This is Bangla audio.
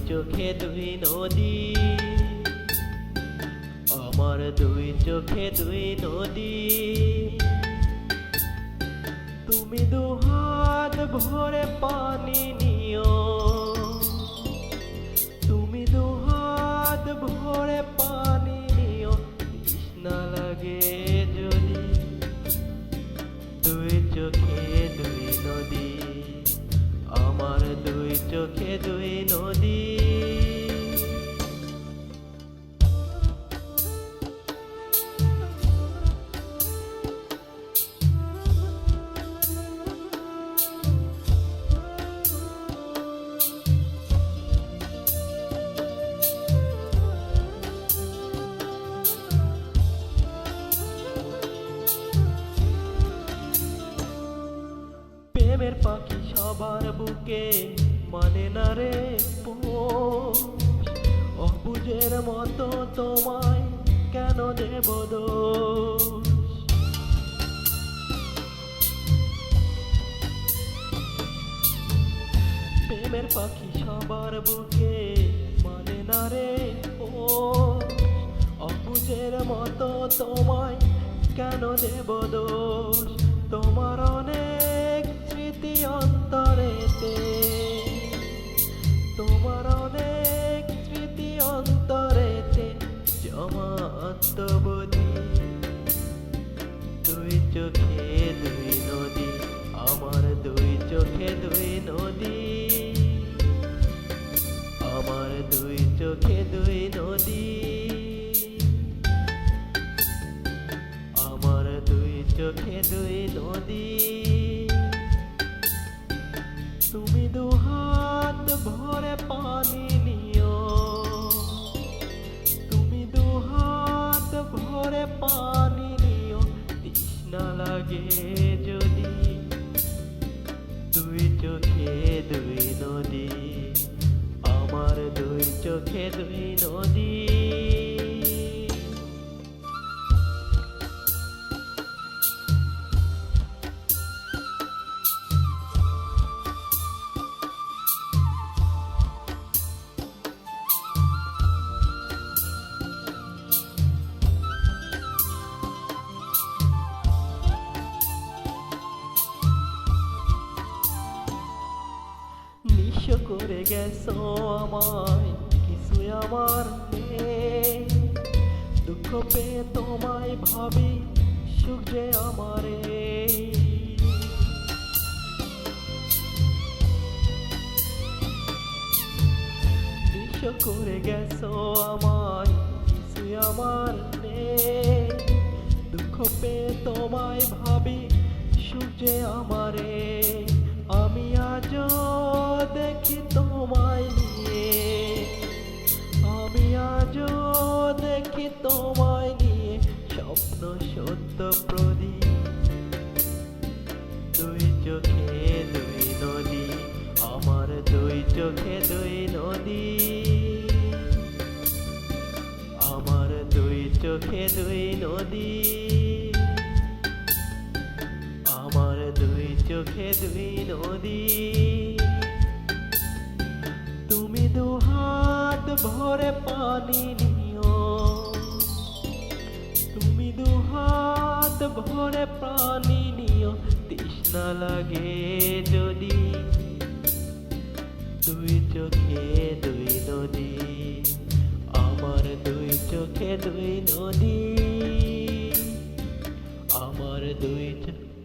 চোখে দুই নদী, আমার দুই চোখে দুই নদী। তুমি দুহাত ভরে পানি নিও, তুমি দুহাত ভরে পানি নিও, তৃষ্ণা লাগে যদি। দুই চোখে দুই নদী, আমার দুই চোখে দুই নদী। প্রেমের পাখি সবার বুকে মানে না রে পোষ, অবুঝের মতো তোমায় কেন দেব দোষ। প্রেমের পাখি সবার বুকে মানে না রে পোষ, অবুঝের মতো তোমায় কেন দেব দোষ। তোমার অনেক স্মৃতি অন্তরেতে, তোমার অনেক স্মৃতি অন্তরেতে জমা আত্মবোধি। দুই চোখে দুই নদী, আমার দুই চোখে দুই নদী, আমার দুই চোখে দুই নদী, আমার দুই চোখে দুই নদী। তুমি দুহাত ভরে পানি নিও, তুমি দুহাত ভরে পানি নিও, তৃষ্ণা লাগে যদি। দুই চোখে দুই নদী, আমার দুই চোখে দুই নদী। নিঃস্ব করে গেছো আমায়, কিছু আমার নেই। দুঃখ পেয়ে তোমায় ভাবি, সুখ যে আমারে। নিঃস্ব করে গেছো আমায়, কিছু আমার নেই। দুঃখ পেয়ে তোমায় ভাবি, সুখ যে আমারে। আমি আজও দেখি তোমায় নিয়ে, আমি আজও দেখি তোমায় নিয়ে স্বপ্ন সত্য প্রদীপ। দুই চোখে দুই নদী, আমার দুই চোখে দুই নদী, আমার দুই চোখে দুই নদী, আমার দুই চোখে দুই নদী। তুমি দুহাত ভরে পানি নিও, তুমি দুহাত ভরে পানি নিও, তৃষ্ণা লাগে যদি। দুই চোখে দুই নদী, আমার দুই চোখে দুই নদী, আমার দুই চোখে